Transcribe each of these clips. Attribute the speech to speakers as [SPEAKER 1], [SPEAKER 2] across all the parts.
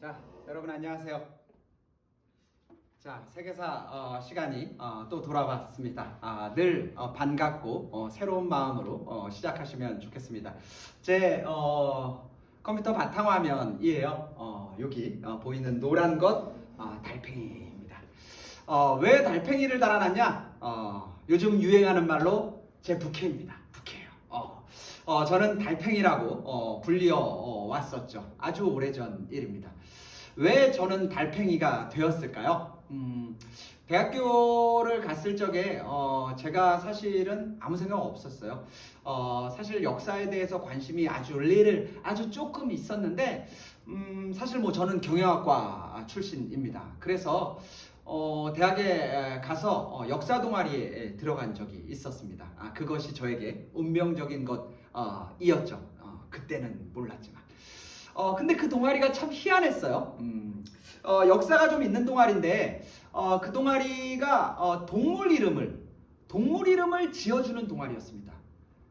[SPEAKER 1] 자, 여러분 안녕하세요. 자, 세계사 시간이 또 돌아왔습니다. 늘 반갑고 새로운 마음으로 시작하시면 좋겠습니다. 제 컴퓨터 바탕화면이에요. 여기 보이는 노란 것 달팽이입니다. 왜 달팽이를 달아놨냐? 요즘 유행하는 말로 제 부캐입니다. 부캐예요. 저는 달팽이라고 불리어 왔었죠. 아주 오래전 일입니다. 왜 저는 달팽이가 되었을까요? 대학교를 갔을 적에 제가 사실은 아무 생각 없었어요. 사실 역사에 대해서 관심이 아주 조금 있었는데 사실 뭐 저는 경영학과 출신입니다. 그래서 대학에 가서 역사 동아리에 들어간 적이 있었습니다. 그것이 저에게 운명적인 것이었죠. 그때는 몰랐지만. 근데 그 동아리가 참 희한했어요. 역사가 좀 있는 동아리인데 그 동아리가 동물 이름을 지어주는 동아리였습니다.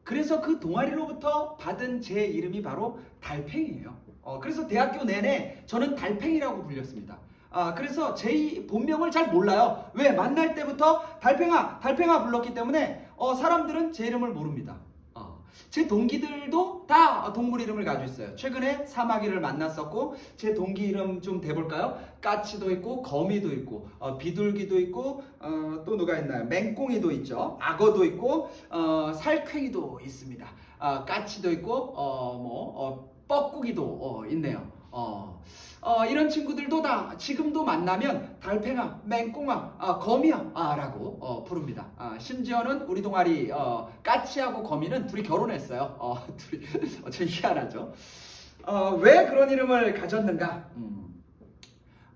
[SPEAKER 1] 그래서 그 동아리로부터 받은 제 이름이 바로 달팽이에요. 그래서 대학교 내내 저는 달팽이라고 불렸습니다. 그래서 제 본명을 잘 몰라요. 왜? 만날 때부터 달팽아 불렀기 때문에 사람들은 제 이름을 모릅니다. 제 동기들도 다 동물 이름을 가지고 있어요. 최근에 사마귀를 만났었고 제 동기 이름 좀 대볼까요? 까치도 있고 거미도 있고 비둘기도 있고 또 누가 있나요? 맹꽁이도 있죠. 악어도 있고 살쾡이도 있습니다. 까치도 있고 뻐꾸기도 있네요. 이런 친구들도 다 지금도 만나면 달팽아, 맹꽁아, 거미야 라고 부릅니다. 심지어는 우리 동아리 까치하고 거미는 둘이 결혼했어요. 둘이 참 희한하죠. 왜 그런 이름을 가졌는가?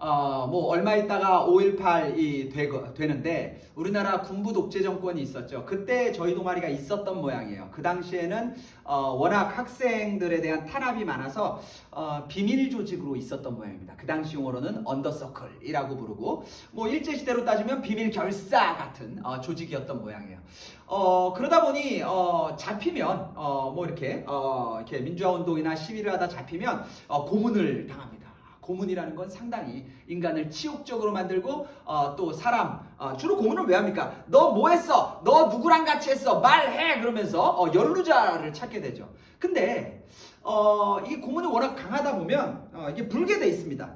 [SPEAKER 1] 뭐 얼마 있다가 5.18이 되는데 우리나라 군부 독재 정권이 있었죠. 그때 저희 동아리가 있었던 모양이에요. 그 당시에는 워낙 학생들에 대한 탄압이 많아서 비밀 조직으로 있었던 모양입니다. 그 당시 용어로는 언더서클이라고 부르고 뭐 일제시대로 따지면 비밀 결사 같은 조직이었던 모양이에요. 그러다 보니 잡히면 뭐 이렇게 민주화 운동이나 시위를 하다 잡히면 고문을 당합니다. 고문이라는 건 상당히 인간을 치욕적으로 만들고 또 사람 주로 고문을 왜 합니까? 너 뭐 했어? 너 누구랑 같이 했어? 말해! 그러면서 연루자를 찾게 되죠. 근데 이 고문이 워낙 강하다 보면 이게 불게 돼 있습니다.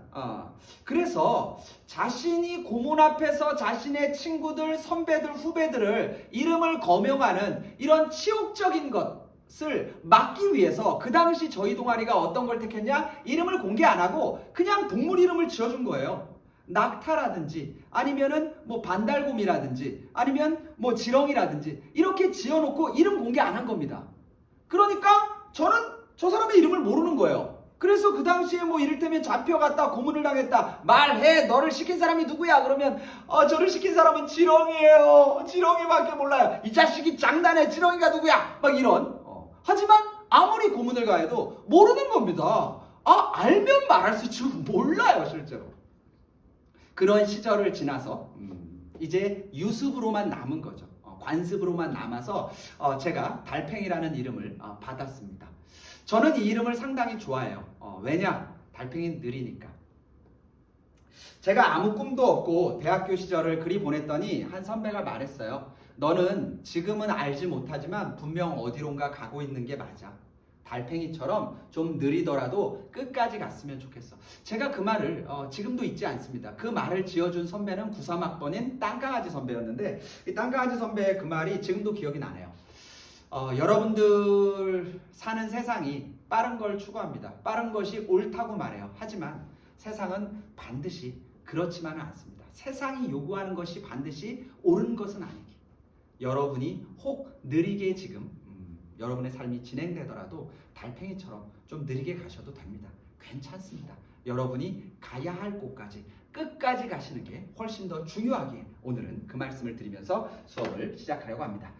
[SPEAKER 1] 그래서 자신이 고문 앞에서 자신의 친구들, 선배들, 후배들을 이름을 거명하는 이런 치욕적인 것을 막기 위해서 그 당시 저희 동아리가 어떤 걸 택했냐? 이름을 공개 안 하고 그냥 동물 이름을 지어준 거예요. 낙타라든지 아니면은 뭐 반달곰이라든지 아니면 뭐 지렁이라든지 이렇게 지어놓고 이름 공개 안 한 겁니다. 그러니까 저는 저 사람의 이름을 모르는 거예요. 그래서 그 당시에 뭐 이를테면 잡혀갔다 고문을 당했다 말해 너를 시킨 사람이 누구야 그러면 저를 시킨 사람은 지렁이에요. 지렁이밖에 몰라요. 이 자식이 장난해. 지렁이가 누구야 막 이런 하지만 아무리 고문을 가해도 모르는 겁니다. 알면 말할 줄 몰라요 실제로. 그런 시절을 지나서 이제 유습으로만 남은 거죠. 관습으로만 남아서 제가 달팽이라는 이름을 받았습니다. 저는 이 이름을 상당히 좋아해요. 왜냐? 달팽이는 느리니까. 제가 아무 꿈도 없고 대학교 시절을 그리 보냈더니 한 선배가 말했어요. 너는 지금은 알지 못하지만 분명 어디론가 가고 있는 게 맞아. 달팽이처럼 좀 느리더라도 끝까지 갔으면 좋겠어. 제가 그 말을 지금도 잊지 않습니다. 그 말을 지어준 선배는 93학번인 땅강아지 선배였는데 이 땅강아지 선배의 그 말이 지금도 기억이 나네요. 여러분들 사는 세상이 빠른 걸 추구합니다. 빠른 것이 옳다고 말해요. 하지만 세상은 반드시 그렇지만은 않습니다. 세상이 요구하는 것이 반드시 옳은 것은 아니기. 여러분이 혹 느리게 지금 여러분의 삶이 진행되더라도 달팽이처럼 좀 느리게 가셔도 됩니다. 괜찮습니다. 여러분이 가야 할 곳까지 끝까지 가시는 게 훨씬 더 중요하기에 오늘은 그 말씀을 드리면서 수업을 시작하려고 합니다.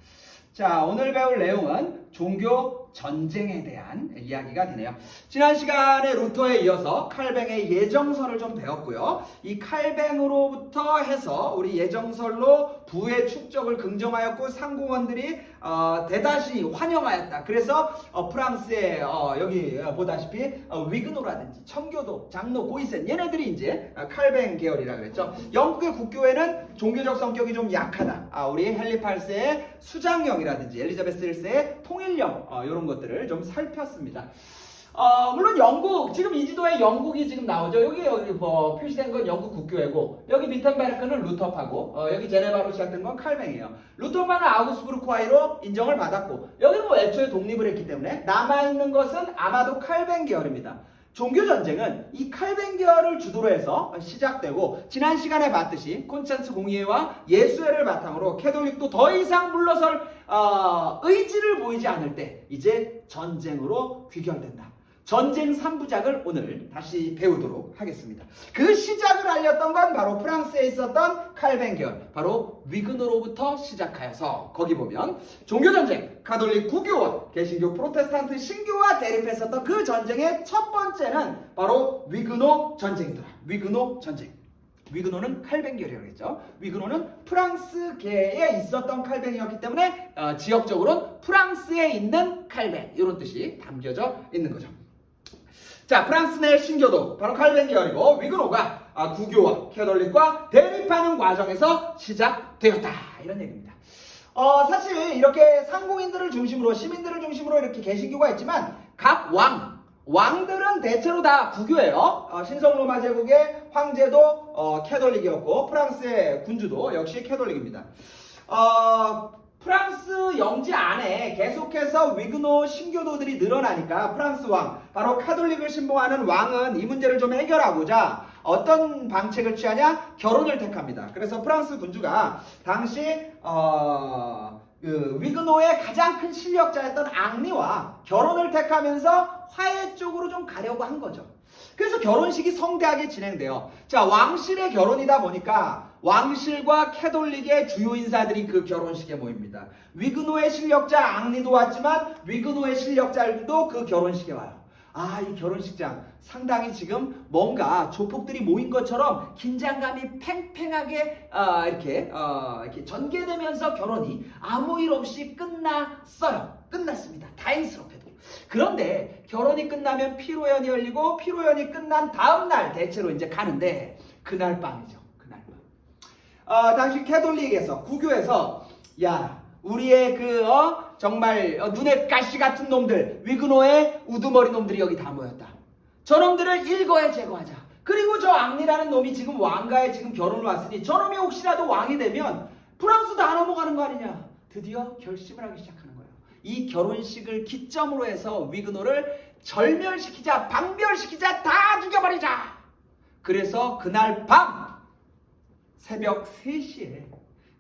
[SPEAKER 1] 자, 오늘 배울 내용은 종교 전쟁에 대한 이야기가 되네요. 지난 시간에 루터에 이어서 칼뱅의 예정설을 좀 배웠고요. 이 칼뱅으로부터 해서 우리 예정설로 부의 축적을 긍정하였고 상공원들이 대다시 환영하였다. 그래서 프랑스의 이제 여기 보다시피 위그노라든지 청교도, 장로, 고이센 얘네들이 이제 칼뱅 계열이라 그랬죠. 영국의 국교회는 종교적 성격이 좀 약하다. 우리 헨리 8세의 수장령이라든지 엘리자베스 1세의 통일령 이런 것들을 좀 살폈습니다. 물론 영국, 지금 이 지도에 영국이 지금 나오죠. 여기 뭐 표시된 건 영국 국교회고, 여기 비텐베르크는 루터파고, 여기 제네바로 시작된 건 칼뱅이에요. 루터파는 아우구스부르크화이로 인정을 받았고, 여기는 뭐 애초에 독립을 했기 때문에 남아있는 것은 아마도 칼뱅 계열입니다. 종교전쟁은 이 칼뱅 계열을 주도로 해서 시작되고, 지난 시간에 봤듯이 콘스탄츠 공의회와 예수회를 바탕으로 캐톨릭도 더 이상 물러설 의지를 보이지 않을 때 이제 전쟁으로 귀결된다. 전쟁 3부작을 오늘 다시 배우도록 하겠습니다. 그 시작을 알렸던 건 바로 프랑스에 있었던 칼뱅 계열, 바로 위그노로부터 시작하여서 거기 보면 종교전쟁, 가톨릭 구교와 개신교 프로테스탄트 신교와 대립했었던 그 전쟁의 첫 번째는 바로 위그노 전쟁이더라. 위그노 전쟁. 위그노는 칼뱅 계열이라고 했죠. 위그노는 프랑스계에 있었던 칼뱅이었기 때문에 지역적으로는 프랑스에 있는 칼뱅, 이런 뜻이 담겨져 있는 거죠. 자, 프랑스 내 신교도 바로 칼뱅 계열이고, 위그노가 구교와 캐톨릭과 대립하는 과정에서 시작되었다, 이런 얘기입니다. 사실 이렇게 상공인들을 중심으로, 시민들을 중심으로 이렇게 개신교가 있지만 각 왕들은 대체로 다 구교예요. 신성로마 제국의 황제도 캐톨릭이었고, 프랑스의 군주도 역시 캐톨릭입니다. 프랑스 영지 안에 계속해서 위그노 신교도들이 늘어나니까 프랑스 왕, 바로 카톨릭을 신봉하는 왕은 이 문제를 좀 해결하고자 어떤 방책을 취하냐? 결혼을 택합니다. 그래서 프랑스 군주가 당시 위그노의 가장 큰 실력자였던 앙리와 결혼을 택하면서 화해 쪽으로 좀 가려고 한 거죠. 그래서 결혼식이 성대하게 진행돼요. 자, 왕실의 결혼이다 보니까 왕실과 캐톨릭의 주요 인사들이 그 결혼식에 모입니다. 위그노의 실력자 앙리도 왔지만 위그노의 실력자들도 그 결혼식에 와요. 이 결혼식장 상당히 지금 뭔가 조폭들이 모인 것처럼 긴장감이 팽팽하게 이렇게 전개되면서 결혼이 아무 일 없이 끝났습니다. 다행스럽게도. 그런데 결혼이 끝나면 피로연이 열리고, 피로연이 끝난 다음 날 대체로 이제 가는데, 그날 밤이죠. 그날 밤. 당시 캐톨릭에서, 구교에서, 야, 우리의 정말 눈에 가시 같은 놈들, 위그노의 우두머리 놈들이 여기 다 모였다. 저놈들을 일거에 제거하자. 그리고 저 앙리라는 놈이 지금 왕가에 지금 결혼을 왔으니 저놈이 혹시라도 왕이 되면 프랑스 다 넘어가는 거 아니냐. 드디어 결심을 하기 시작하는 거예요. 이 결혼식을 기점으로 해서 위그노를 절멸시키자, 박멸시키자, 다 죽여버리자. 그래서 그날 밤 새벽 3시에,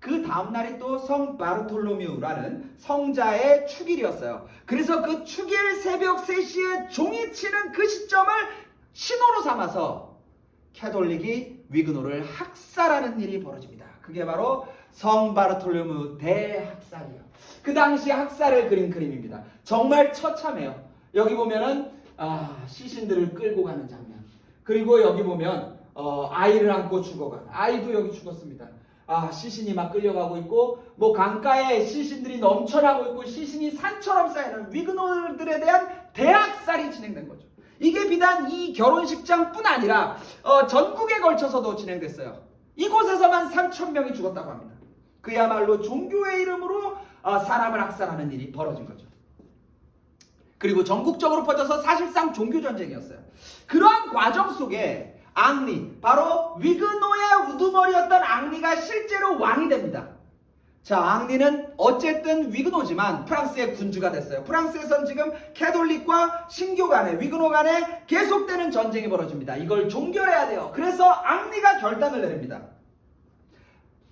[SPEAKER 1] 그 다음날이 또 성 바르톨로뮤라는 성자의 축일이었어요. 그래서 그 축일 새벽 3시에 종이 치는 그 시점을 신호로 삼아서 캐톨릭이 위그노를 학살하는 일이 벌어집니다. 그게 바로 성 바르톨로뮤 대학살이에요. 그 당시 학살을 그린 그림입니다. 정말 처참해요. 여기 보면은 시신들을 끌고 가는 장면. 그리고 여기 보면 아이를 안고 죽어간 아이도 여기 죽었습니다. 시신이 막 끌려가고 있고, 뭐 강가에 시신들이 넘쳐나고 있고, 시신이 산처럼 쌓이는 위그노들에 대한 대학살이 진행된 거죠. 이게 비단 이 결혼식장뿐 아니라 전국에 걸쳐서도 진행됐어요. 이곳에서만 3,000명이 죽었다고 합니다. 그야말로 종교의 이름으로 사람을 학살하는 일이 벌어진 거죠. 그리고 전국적으로 퍼져서 사실상 종교전쟁이었어요. 그러한 과정 속에 앙리, 바로 위그노의 우두머리였던 앙리가 실제로 왕이 됩니다. 자, 앙리는 어쨌든 위그노지만 프랑스의 군주가 됐어요. 프랑스에선 지금 캐톨릭과 신교 간에, 위그노 간에 계속되는 전쟁이 벌어집니다. 이걸 종결해야 돼요. 그래서 앙리가 결단을 내립니다.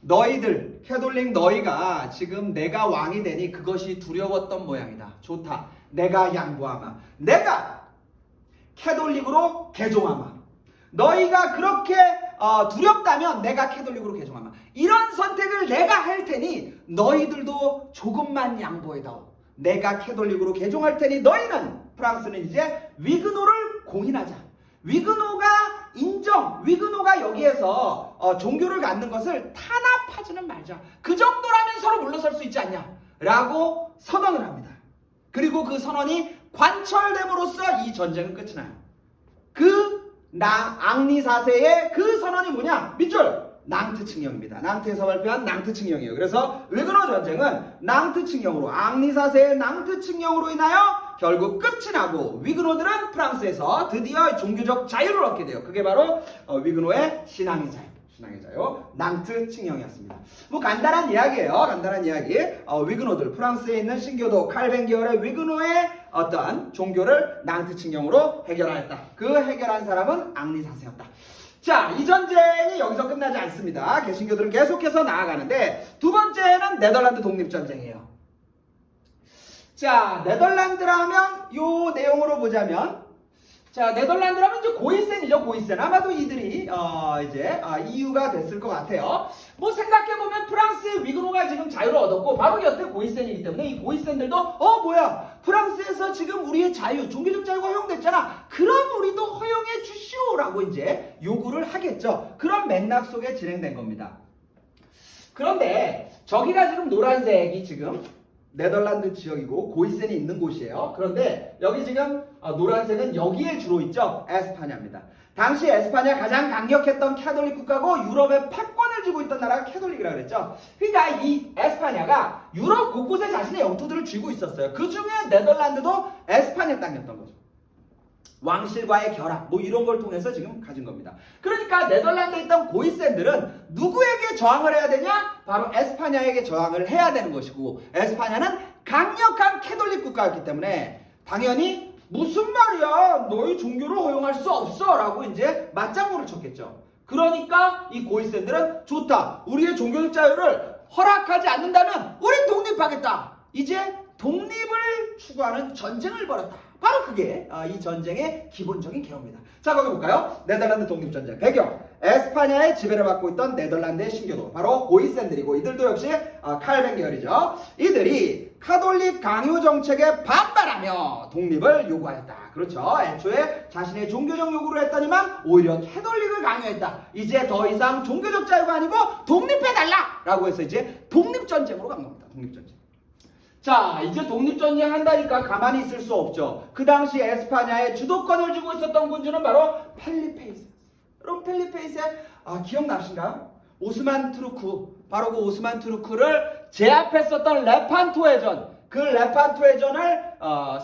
[SPEAKER 1] 너희들, 캐톨릭 너희가 지금 내가 왕이 되니 그것이 두려웠던 모양이다. 좋다. 내가 양보하마. 내가 캐톨릭으로 개종하마. 너희가 그렇게 두렵다면 내가 캐톨릭으로 개종하마. 이런 선택을 내가 할 테니 너희들도 조금만 양보해다오. 내가 캐톨릭으로 개종할 테니 너희는, 프랑스는 이제 위그노를 공인하자. 위그노가 여기에서 종교를 갖는 것을 탄압하지는 말자. 그 정도라면 서로 물러설 수 있지 않냐 라고 선언을 합니다. 그리고 그 선언이 관철됨으로써 이 전쟁은 끝이 나요. 앙리 4세의 그 선언이 뭐냐? 밑줄! 낭트칭령입니다. 낭트에서 발표한 낭트칭령이에요. 그래서 위그노 전쟁은 낭트칭령으로, 앙리 4세의 낭트칭령으로 인하여 결국 끝이 나고, 위그노들은 프랑스에서 드디어 종교적 자유를 얻게 돼요. 그게 바로 위그노의 신앙의 자유, 낭트칭령이었습니다. 뭐 간단한 이야기예요. 간단한 이야기. 위그노들, 프랑스에 있는 신교도 칼뱅 계열의 위그노의 어떤 종교를 낭트칭령으로 해결하였다. 그 해결한 사람은 앙리 4세였다. 자, 이 전쟁이 여기서 끝나지 않습니다. 개신교들은 계속해서 나아가는데, 두 번째는 네덜란드 독립전쟁이에요. 자, 네덜란드라면 요 내용으로 보자면, 자, 네덜란드라면 이제 고이센이죠, 고이센. 아마도 이들이 EU가 됐을 것 같아요. 뭐 생각해보면 프랑스의 위그노가 지금 자유를 얻었고 바로 곁에 고이센이기 때문에 이 고이센들도 뭐야, 프랑스에서 지금 우리의 자유, 종교적 자유가 허용됐잖아. 그럼 우리도 허용해 주시오라고 이제 요구를 하겠죠. 그런 맥락 속에 진행된 겁니다. 그런데 저기가 지금 노란색이 지금 네덜란드 지역이고 고이센이 있는 곳이에요. 그런데 여기 지금 노란색은 여기에 주로 있죠. 에스파냐입니다. 당시 에스파냐 가장 강력했던 캐톨릭 국가고 유럽의 패권을 쥐고 있던 나라가 캐톨릭이라고 그랬죠. 그러니까 이 에스파냐가 유럽 곳곳에 자신의 영토들을 쥐고 있었어요. 그 중에 네덜란드도 에스파냐 땅이었던 거죠. 왕실과의 결합 뭐 이런 걸 통해서 지금 가진 겁니다. 그러니까 네덜란드에 있던 고이센들은 누구에게 저항을 해야 되냐? 바로 에스파냐에게 저항을 해야 되는 것이고, 에스파냐는 강력한 캐톨릭 국가였기 때문에 당연히 무슨 말이야, 너희 종교를 허용할 수 없어 라고 이제 맞장구를 쳤겠죠. 그러니까 이 고이센들은 좋다, 우리의 종교적 자유를 허락하지 않는다면 우린 독립하겠다. 이제 독립을 추구하는 전쟁을 벌였다. 바로 그게 이 전쟁의 기본적인 개요입니다. 자, 거기 볼까요? 네덜란드 독립전쟁 배경, 에스파냐의 지배를 받고 있던 네덜란드의 신교도 바로 고이센들이고, 이들도 역시 칼뱅 계열이죠. 이들이 카톨릭 강요 정책에 반발하며 독립을 요구하였다. 그렇죠. 애초에 자신의 종교적 요구를 했더니만 오히려 캐톨릭을 강요했다. 이제 더 이상 종교적 자유가 아니고 독립해달라 라고 해서 이제 독립전쟁으로 간 겁니다. 독립전쟁. 자, 이제 독립전쟁 한다니까 가만히 있을 수 없죠. 그 당시 에스파냐의 주도권을 쥐고 있었던 군주는 바로 펠리페이세. 여러분 펠리페이세 기억나신가요? 오스만 투르크, 바로 그 오스만 투르크를 제압했었던 레판토의 전, 그 레판토의 전을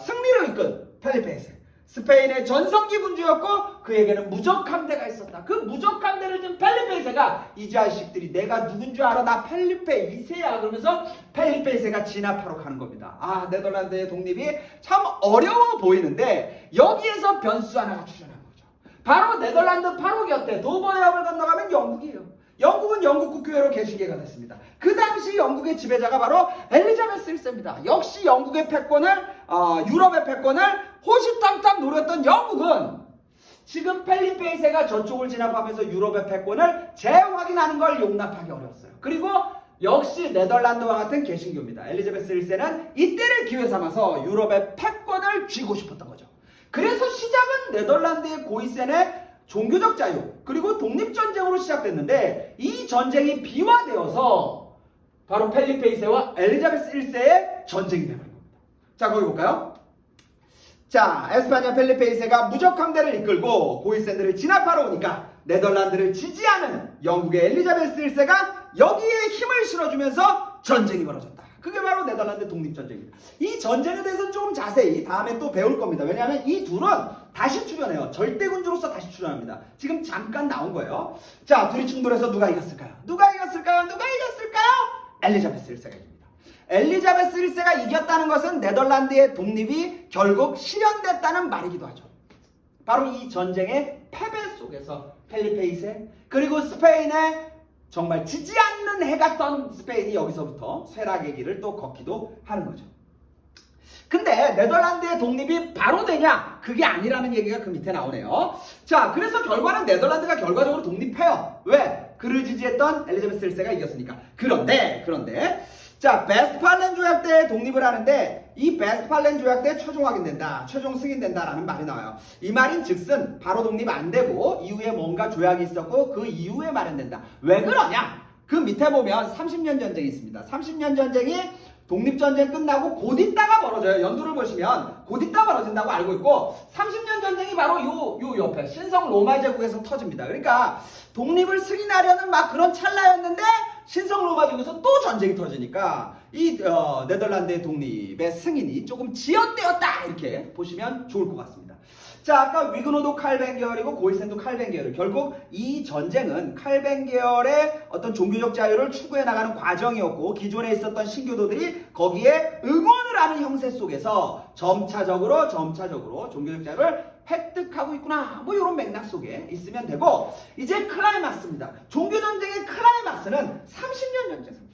[SPEAKER 1] 승리로 이끈 펠리페이세. 스페인의 전성기 군주였고 그에게는 무적 함대가 있었다. 그 무적 함대를 준 펠리페이세가 이 자식들이 내가 누군 줄 알아? 나 펠리페 2세야 그러면서 펠리페이세가 진압하러 가는 겁니다. 네덜란드의 독립이 참 어려워 보이는데 여기에서 변수 하나가 출현한 거죠. 바로 네덜란드 바로 곁에 도버해협을 건너가면 영국이에요. 영국은 영국 국교회로 개신계가 됐습니다. 그 당시 영국의 지배자가 바로 엘리자베스 1세입니다. 역시 영국의 패권을, 유럽의 패권을 호시탐탐 노렸던 영국은 지금 펠리페 2세가 저쪽을 진압하면서 유럽의 패권을 재확인하는 걸 용납하기 어려웠어요. 그리고 역시 네덜란드와 같은 개신교입니다. 엘리자베스 1세는 이때를 기회 삼아서 유럽의 패권을 쥐고 싶었던 거죠. 그래서 시작은 네덜란드의 고이센의 종교적 자유 그리고 독립전쟁으로 시작됐는데 이 전쟁이 비화되어서 바로 펠리페 2세와 엘리자베스 1세의 전쟁이 되어버린 겁니다. 자, 거기 볼까요? 자, 에스파냐 펠리페 2세가 무적 함대를 이끌고 고이센들을 진압하러 오니까 네덜란드를 지지하는 영국의 엘리자베스 1세가 여기에 힘을 실어주면서 전쟁이 벌어졌다. 그게 바로 네덜란드 독립전쟁입니다. 이 전쟁에 대해서 좀 자세히 다음에 또 배울 겁니다. 왜냐하면 이 둘은 다시 출연해요. 절대군주로서 다시 출연합니다. 지금 잠깐 나온 거예요. 자, 둘이 충돌해서 누가 이겼을까요? 누가 이겼을까요? 누가 이겼을까요? 엘리자베스 1세가 이깁니다. 엘리자베스 1세가 이겼다는 것은 네덜란드의 독립이 결국 실현됐다는 말이기도 하죠. 바로 이 전쟁의 패배 속에서 펠리페 2세 그리고 스페인의 정말 지지 않는 해가 떤 스페인이 여기서부터 쇠락의 길을 또 걷기도 하는 거죠. 근데 네덜란드의 독립이 바로 되냐? 그게 아니라는 얘기가 그 밑에 나오네요. 자, 그래서 결과는 네덜란드가 결과적으로 독립해요. 왜? 그를 지지했던 엘리자베스 1세가 이겼으니까. 그런데 자, 베스팔렌 조약 때 독립을 하는데 이 베스팔렌 조약 때 최종 확인된다, 최종 승인된다라는 말이 나와요. 이 말인 즉슨 바로 독립 안 되고 이후에 뭔가 조약이 있었고 그 이후에 마련된다. 왜 그러냐? 그 밑에 보면 30년 전쟁이 있습니다. 30년 전쟁이 독립전쟁 끝나고 곧 있다가 벌어져요. 연도를 보시면 곧 있다 벌어진다고 알고 있고 30년 전쟁이 바로 요 옆에 신성 로마 제국에서 터집니다. 그러니까 독립을 승인하려는 막 그런 찰나였는데 신성 로마 제국에서 또 전쟁이 터지니까 이 네덜란드의 독립의 승인이 조금 지연되었다 이렇게 보시면 좋을 것 같습니다. 자, 아까 위그노도 칼뱅 계열이고 고이센도 칼뱅 계열. 결국 이 전쟁은 칼뱅 계열의 어떤 종교적 자유를 추구해 나가는 과정이었고 기존에 있었던 신교도들이 거기에 응원을 하는 형세 속에서 점차적으로 종교적 자유를 획득하고 있구나. 뭐 이런 맥락 속에 있으면 되고 이제 클라이막스입니다. 종교전쟁의 클라이막스는 30년 전쟁.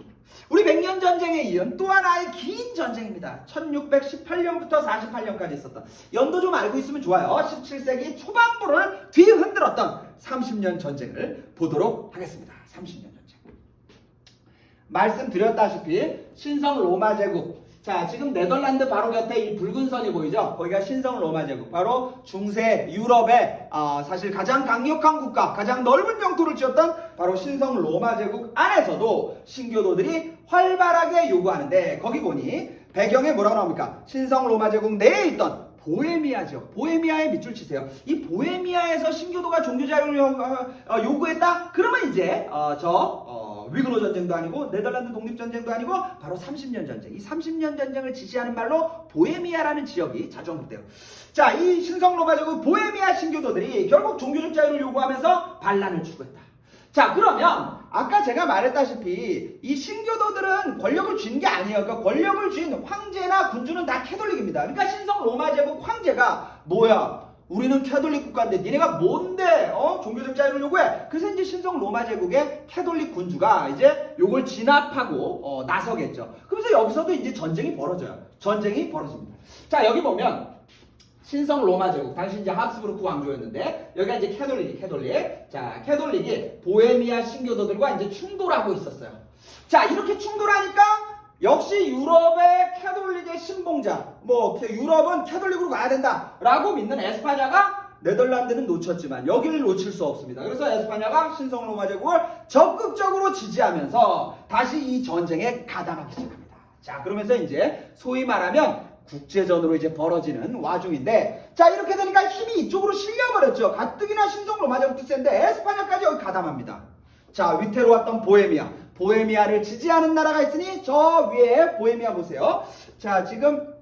[SPEAKER 1] 우리 100년 전쟁에 이은 또 하나의 긴 전쟁입니다. 1618년부터 48년까지 있었던 연도 좀 알고 있으면 좋아요. 17세기 초반부를 뒤흔들었던 30년 전쟁을 보도록 하겠습니다. 30년 전쟁. 말씀드렸다시피 신성 로마 제국. 자, 지금 네덜란드 바로 곁에 이 붉은 선이 보이죠? 거기가 신성 로마 제국. 바로 중세 유럽의 사실 가장 강력한 국가, 가장 넓은 영토를 쥐었던 바로 신성 로마 제국 안에서도 신교도들이 활발하게 요구하는데 거기 보니 배경에 뭐라고 나옵니까? 신성 로마 제국 내에 있던 보헤미아 지역, 보헤미아에 밑줄 치세요. 이 보헤미아에서 신교도가 종교 자유를 요구했다? 그러면 이제 위그노 전쟁도 아니고 네덜란드 독립 전쟁도 아니고 바로 30년 전쟁. 이 30년 전쟁을 지시하는 말로 보헤미아라는 지역이 자주 언급돼요. 자, 이 신성 로마 제국 보헤미아 신교도들이 결국 종교적 자유를 요구하면서 반란을 추구했다. 자, 그러면 아까 제가 말했다시피 이 신교도들은 권력을 쥔 게 아니에요. 그러니까 권력을 쥔 황제나 군주는 다 캐톨릭입니다. 그러니까 신성 로마 제국 황제가 뭐야? 우리는 캐톨릭 국가인데 니네가 뭔데 종교적 자유를 요구해? 그래서 이제 신성 로마 제국의 캐톨릭 군주가 이제 요걸 진압하고 나서겠죠. 그래서 여기서도 이제 전쟁이 벌어져요. 전쟁이 벌어집니다. 자, 여기 보면 신성 로마 제국, 당시 이제 합스부르크 왕조였는데 여기가 이제 캐톨릭. 자, 캐톨릭이 보헤미아 신교도들과 이제 충돌하고 있었어요. 자, 이렇게 충돌하니까 역시 유럽의 캐톨릭의 신봉자, 유럽은 캐톨릭으로 가야 된다라고 믿는 에스파냐가 네덜란드는 놓쳤지만 여기를 놓칠 수 없습니다. 그래서 에스파냐가 신성 로마 제국을 적극적으로 지지하면서 다시 이 전쟁에 가담하기 시작합니다. 자, 그러면서 이제 소위 말하면 국제전으로 이제 벌어지는 와중인데 자, 이렇게 되니까 힘이 이쪽으로 실려버렸죠. 가뜩이나 신성 로마 제국도 센데 에스파냐까지 여기 가담합니다. 자, 위태로웠던 보헤미아를 지지하는 나라가 있으니 저 위에 보헤미아 보세요. 자, 지금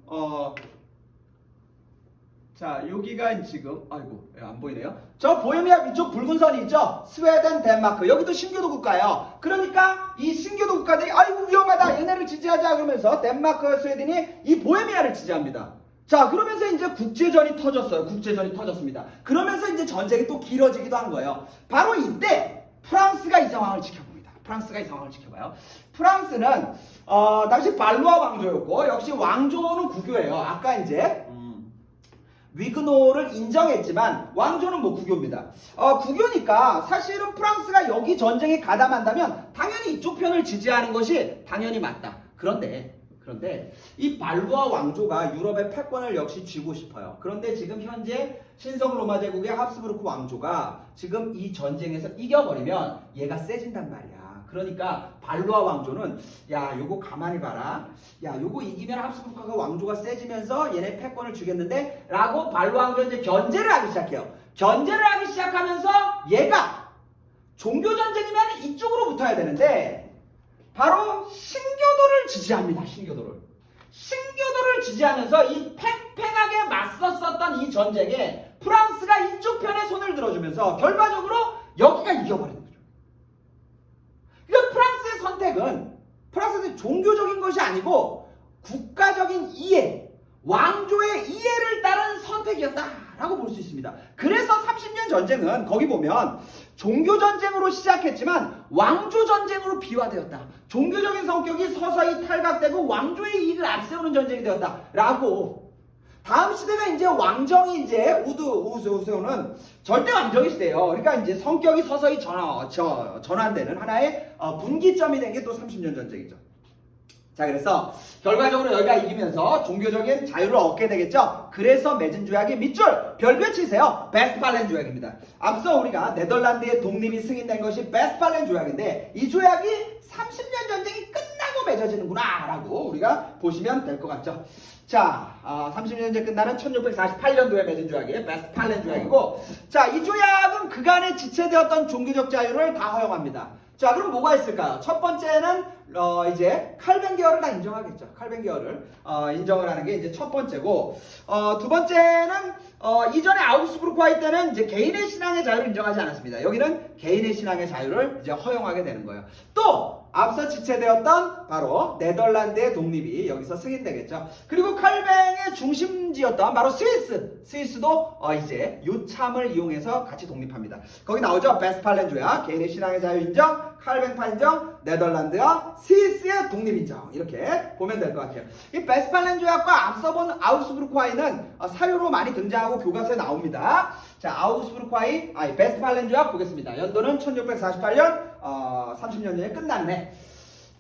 [SPEAKER 1] 자, 여기가 지금 안 보이네요. 저 보헤미아 위쪽 붉은 선이 있죠? 스웨덴, 덴마크. 여기도 신교도 국가예요. 그러니까 이 신교도 국가들이 아이고 위험하다. 얘네를 지지하자 그러면서 덴마크와 스웨덴이 이 보헤미아를 지지합니다. 자, 그러면서 이제 국제전이 터졌어요. 국제전이 터졌습니다. 그러면서 이제 전쟁이 또 길어지기도 한 거예요. 바로 이때 프랑스가 이 상황을 지켜봅니다. 프랑스가 이 상황을 지켜봐요. 프랑스는 당시 발루아 왕조였고 역시 왕조는 국교예요. 아까 이제 위그노를 인정했지만 왕조는 국교입니다. 국교니까 사실은 프랑스가 여기 전쟁에 가담한다면 당연히 이쪽 편을 지지하는 것이 당연히 맞다. 그런데 이 발루아 왕조가 유럽의 패권을 역시 쥐고 싶어요. 그런데 지금 현재 신성 로마 제국의 합스부르크 왕조가 지금 이 전쟁에서 이겨버리면 얘가 세진단 말이야. 그러니까 발루아 왕조는 야, 요거 가만히 봐라. 야, 요거 이기면 합스부르크가 왕조가 세지면서 얘네 패권을 주겠는데 라고 발루아 왕조 이제 견제를 하기 시작해요. 견제를 하기 시작하면서 얘가 종교전쟁이면 이쪽으로 붙어야 되는데 바로 신교도를 지지합니다. 신교도를 지지하면서 이 팽팽하게 맞섰었던 이 전쟁에 프랑스가 이쪽 편에 손을 들어주면서 결과적으로 여기가 이겨버리는 거죠. 그러니까 프랑스의 선택은 프랑스의 종교적인 것이 아니고 국가적인 이해, 왕조의 이해를 따른 선택이었다라고 볼 수 있습니다. 그래서 30년 전쟁은 거기 보면 종교전쟁으로 시작했지만 왕조전쟁으로 비화되었다. 종교적인 성격이 서서히 탈각되고 왕조의 이익을 앞세우는 전쟁이 되었다라고. 다음 시대가 이제 왕정이 이제 우세오는 절대 왕정이 시대예요. 그러니까 이제 성격이 서서히 전환되는 하나의 분기점이 된 게 또 30년 전쟁이죠. 자, 그래서 결과적으로 여기가 이기면서 종교적인 자유를 얻게 되겠죠. 그래서 맺은 조약이 밑줄 별표 치세요. 베스팔렌 조약입니다. 앞서 우리가 네덜란드의 독립이 승인된 것이 베스팔렌 조약인데 이 조약이 30년 전쟁이 끝나고 맺어지는구나 라고 우리가 보시면 될 것 같죠. 자, 30년 전쟁 끝나는 1648년도에 맺은 조약이 베스팔렌 조약이고, 자, 이 조약은 그간에 지체되었던 종교적 자유를 다 허용합니다. 자, 그럼 뭐가 있을까요? 첫 번째는 이제 칼뱅 계열을 다 인정하겠죠. 칼뱅 계열을 인정을 하는 게 이제 첫 번째고, 두 번째는 이전에 아우구스부르크 화의 때는 이제 개인의 신앙의 자유를 인정하지 않았습니다. 여기는 개인의 신앙의 자유를 이제 허용하게 되는 거예요. 또 앞서 지체되었던 바로 네덜란드의 독립이 여기서 승인되겠죠. 그리고 칼뱅의 중심지였던 바로 스위스도 이제 요참을 이용해서 같이 독립합니다. 거기 나오죠. 베스팔렌 조약, 개인의 신앙의 자유 인정, 칼뱅파 인정, 네덜란드와 스위스의 독립 인정, 이렇게 보면 될 것 같아요. 이 베스팔렌 조약과 앞서 본 아우구스부르크 화의는 사료로 많이 등장하고 교과서에 나옵니다. 자, 아우구스부르크 화의, 베스팔렌 조약 보겠습니다. 연도는 1648년, 30년 전에 끝났네.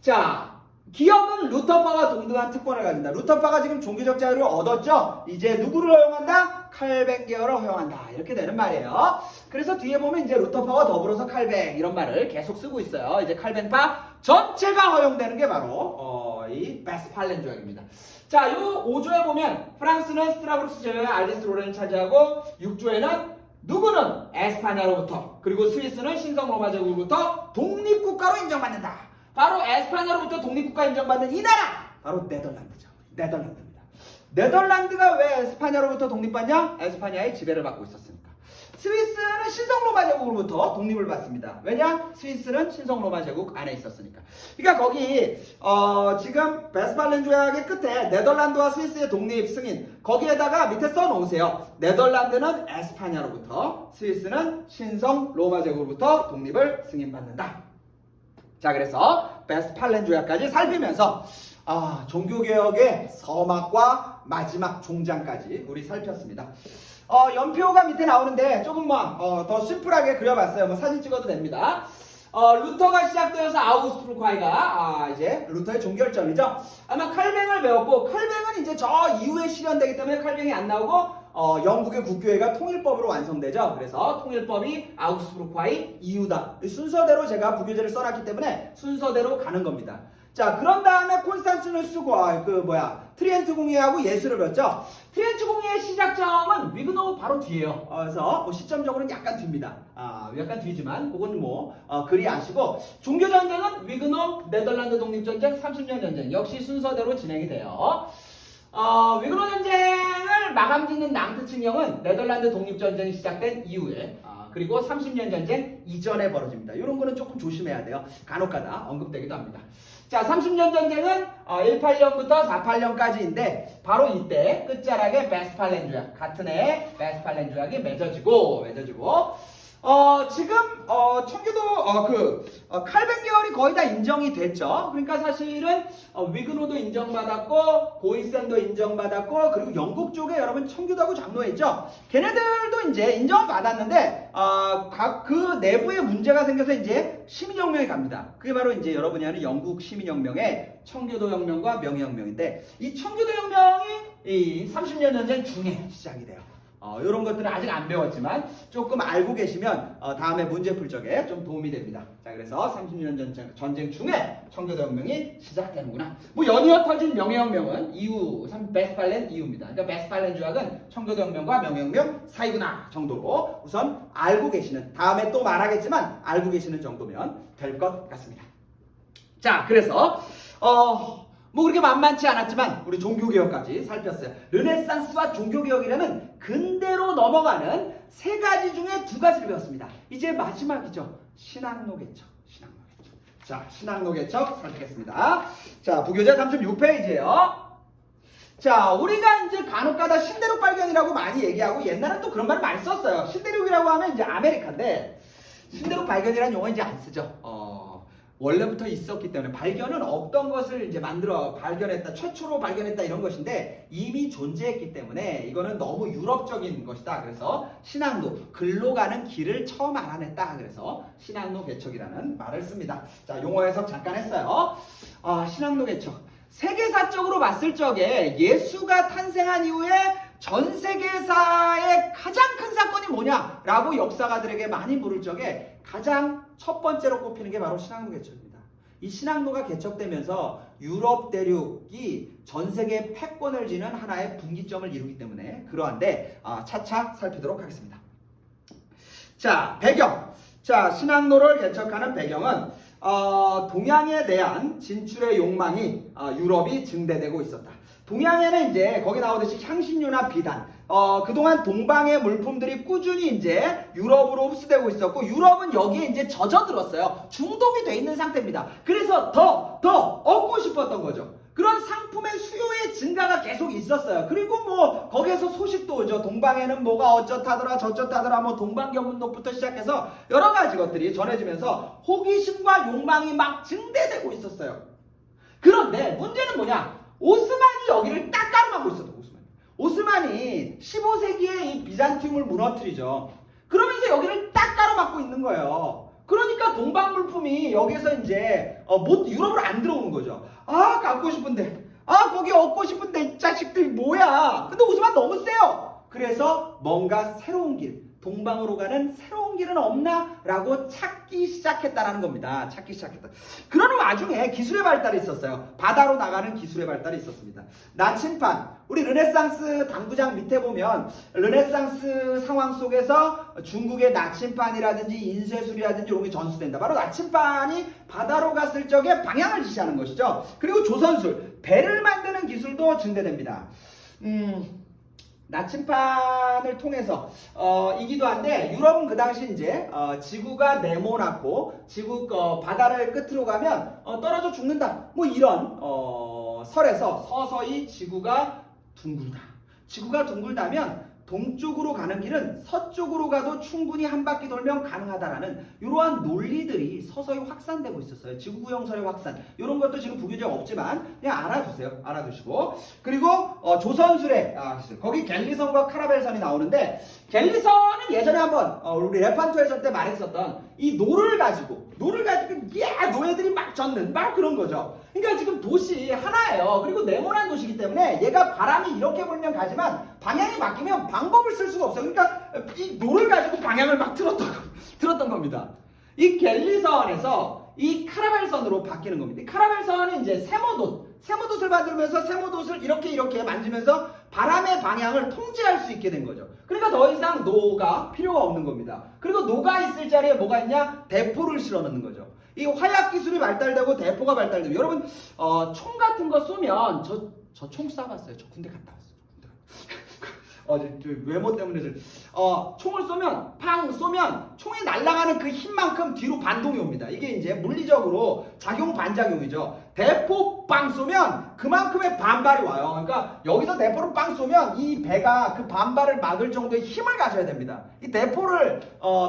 [SPEAKER 1] 자, 기업은 루터파와 동등한 특권을 가진다. 루터파가 지금 종교적 자유를 얻었죠. 이제 누구를 허용한다? 칼뱅 계열을 허용한다. 이렇게 되는 말이에요. 그래서 뒤에 보면 이제 루터파와 더불어서 칼뱅 이런 말을 계속 쓰고 있어요. 이제 칼뱅파 전체가 허용되는 게 바로 이 베스팔렌 조약입니다. 자, 요 5조에 보면 프랑스는 스트라브루스 제외의 알제스 로렌을 차지하고 6조에는 누구는 에스파냐로부터, 그리고 스위스는 신성 로마 제국으로부터 독립국가로 인정받는다. 바로 에스파냐로부터 독립국가 인정받는 이 나라 바로 네덜란드죠. 네덜란드입니다. 네덜란드가 왜 에스파냐로부터 독립받냐? 에스파냐의 지배를 받고 있었으니까. 스위스는 신성 로마 제국으로부터 독립을 받습니다. 왜냐? 스위스는 신성 로마 제국 안에 있었으니까. 그러니까 거기 지금 베스팔렌 조약의 끝에 네덜란드와 스위스의 독립 승인, 거기에다가 밑에 써놓으세요. 네덜란드는 에스파냐로부터, 스위스는 신성 로마 제국으로부터 독립을 승인받는다. 자, 그래서 베스팔렌 조약까지 살피면서 종교개혁의 서막과 마지막 종장까지 우리 살폈습니다. 연표가 밑에 나오는데 조금 더 심플하게 그려봤어요. 사진 찍어도 됩니다. 루터가 시작되어서 아우구스부르크 화의가 이제 루터의 종결점이죠. 아마 칼뱅을 배웠고, 칼뱅은 이제 저 이후에 실현되기 때문에 칼뱅이 안 나오고 영국의 국교회가 통일법으로 완성되죠. 그래서 통일법이 아우구스부르크 화의 이후다. 순서대로 제가 부교재를 써놨기 때문에 순서대로 가는 겁니다. 자, 그런 다음에 콘스탄티누스과 트리엔트 공의하고 예술을 배웠죠. 트리엔트 공의의 시작점은 위그노 바로 뒤에요. 그래서 시점적으로는 약간 뒤입니다. 약간 뒤지만 그건 그리 아시고, 종교전쟁은 위그노 네덜란드 독립전쟁 30년 전쟁 역시 순서대로 진행이 돼요. 위그노 전쟁을 마감짓는 낭트 칙령은 네덜란드 독립전쟁이 시작된 이후에, 그리고 30년 전쟁 이전에 벌어집니다. 이런 거는 조금 조심해야 돼요. 간혹가다 언급되기도 합니다. 자, 30년 전쟁은 18년부터 48년까지인데 바로 이때 끝자락에 베스팔렌 조약, 같은 해에 베스팔렌 조약이 맺어지고 지금 청교도 칼뱅 계열이 거의 다 인정이 됐죠. 그러니까 사실은 위그노도 인정받았고, 고이센도 인정받았고, 그리고 영국 쪽에 여러분 청교도하고 장로회 있죠. 걔네들도 이제 인정받았는데 각 그 내부에 문제가 생겨서 이제 시민혁명이 갑니다. 그게 바로 이제 여러분이 아는 영국 시민혁명의 청교도 혁명과 명예혁명인데, 이 청교도 혁명이 이 30년 전쟁 중에 시작이 돼요. 이런 것들은 아직 안 배웠지만 조금 알고 계시면 다음에 문제 풀 적에 좀 도움이 됩니다. 자, 그래서 30년 전쟁 중에 청교도 혁명이 시작되는구나. 연이어 터진 명예혁명은 이후, 베스팔렌 이후입니다. 그러니까 베스팔렌 조약은 청교도 혁명과 명예혁명 사이구나 정도로 우선 알고 계시는, 다음에 또 말하겠지만 알고 계시는 정도면 될 것 같습니다. 자, 그래서 그렇게 만만치 않았지만 우리 종교개혁까지 살폈어요. 르네상스와 종교개혁이라는 근대로 넘어가는 세 가지 중에 두 가지를 배웠습니다. 이제 마지막이죠. 신학로 개척. 자, 신학로 개척 살피겠습니다. 자, 부교재 36페이지예요. 자, 우리가 이제 간혹가다 신대륙 발견이라고 많이 얘기하고, 옛날엔 또 그런 말을 많이 썼어요. 신대륙이라고 하면 이제 아메리카인데, 신대륙 발견이라는 용어 이제 안 쓰죠. 원래부터 있었기 때문에, 발견은 없던 것을 이제 발견했다, 최초로 발견했다 이런 것인데 이미 존재했기 때문에 이거는 너무 유럽적인 것이다. 그래서 신학로, 글로 가는 길을 처음 알아냈다. 그래서 신학로 개척이라는 말을 씁니다. 자, 용어 해석 잠깐 했어요. 신학로 개척. 세계사적으로 봤을 적에 예수가 탄생한 이후에 전 세계사의 가장 큰 사건이 뭐냐라고 역사가들에게 많이 물을 적에 가장 첫 번째로 꼽히는 게 바로 신학로 개척입니다. 이 신학로가 개척되면서 유럽 대륙이 전 세계 패권을 쥐는 하나의 분기점을 이루기 때문에 그러한데 차차 살피도록 하겠습니다. 자, 배경. 자, 신학로를 개척하는 배경은 동양에 대한 진출의 욕망이 유럽이 증대되고 있었다. 동양에는 이제 거기 나오듯이 향신료나 비단, 그동안 동방의 물품들이 꾸준히 이제 유럽으로 흡수되고 있었고 유럽은 여기에 이제 젖어들었어요. 중독이 돼 있는 상태입니다. 그래서 더 얻고 싶었던 거죠. 그런 상품의 수요의 증가가 계속 있었어요. 그리고 뭐 거기에서 소식도 오죠. 동방에는 뭐가 어쩌다더라 저쩌다더라 뭐 동방견문록부터 시작해서 여러 가지 것들이 전해지면서 호기심과 욕망이 막 증대되고 있었어요. 그런데 문제는 뭐냐? 오스만이 여기를 딱 가로막고 있었던 오스만이 15세기에 이 비잔티움을 무너뜨리죠. 그러면서 여기를 딱 가로막고 있는 거예요. 그러니까 동방 물품이 여기서 이제 유럽으로 안 들어오는 거죠. 갖고 싶은데, 거기 얻고 싶은데 이 자식들 뭐야? 근데 오스만 너무 세요. 그래서 뭔가 새로운 길, 동방으로 가는 새로운 길은 없나? 라고 찾기 시작했다라는 겁니다. 찾기 시작했다. 그런 와중에 기술의 발달이 있었어요. 바다로 나가는 기술의 발달이 있었습니다. 나침반, 우리 르네상스 당구장 밑에 보면 르네상스 상황 속에서 중국의 나침반이라든지 인쇄술이라든지 이런 게 전수된다. 바로 나침반이 바다로 갔을 적에 방향을 지시하는 것이죠. 그리고 조선술, 배를 만드는 기술도 증대됩니다. 나침반을 통해서 이기도 한데 유럽은 그 당시 이제 지구가 네모나고 지구 바다를 끝으로 가면 떨어져 죽는다. 뭐 이런 설에서 서서히 지구가 둥글다. 지구가 둥글다면 동쪽으로 가는 길은 서쪽으로 가도 충분히 한 바퀴 돌면 가능하다라는 이러한 논리들이 서서히 확산되고 있었어요. 지구구형설의 확산. 이런 것도 지금 부교적 없지만 그냥 알아두세요. 알아두시고. 그리고 조선술에 거기 갤리선과 카라벨선이 나오는데 갤리선은 예전에 한번 우리 레판토 해전 때 말했었던 이 노를 가지고 노예들이 막 젓는 막 그런 거죠. 그러니까 지금 도시 하나예요. 그리고 네모난 도시이기 때문에 얘가 바람이 이렇게 불면 방향이 바뀌면 방법을 쓸 수가 없어요. 그러니까 이 노를 가지고 방향을 막 틀었던 겁니다. 이 갤리선에서 이 카라벨선으로 바뀌는 겁니다. 이 카라벨선은 이제 세모돛을 만들면서 세모돛을 이렇게 만지면서 바람의 방향을 통제할 수 있게 된 거죠. 그러니까 더 이상 노가 필요가 없는 겁니다. 그리고 노가 있을 자리에 뭐가 있냐? 대포를 실어 넣는 거죠. 이 화약 기술이 발달되고 대포가 발달되고 여러분 총 같은 거 쏘면 저 총 쏴봤어요. 저 군대 갔다 왔어요. 외모 때문에 총을 쏘면 총이 날아가는 그 힘만큼 뒤로 반동이 옵니다. 이게 이제 물리적으로 작용 반작용이죠. 대포 빵 쏘면 그만큼의 반발이 와요. 그러니까 여기서 대포를 빵 쏘면 이 배가 그 반발을 막을 정도의 힘을 가져야 됩니다. 이 대포를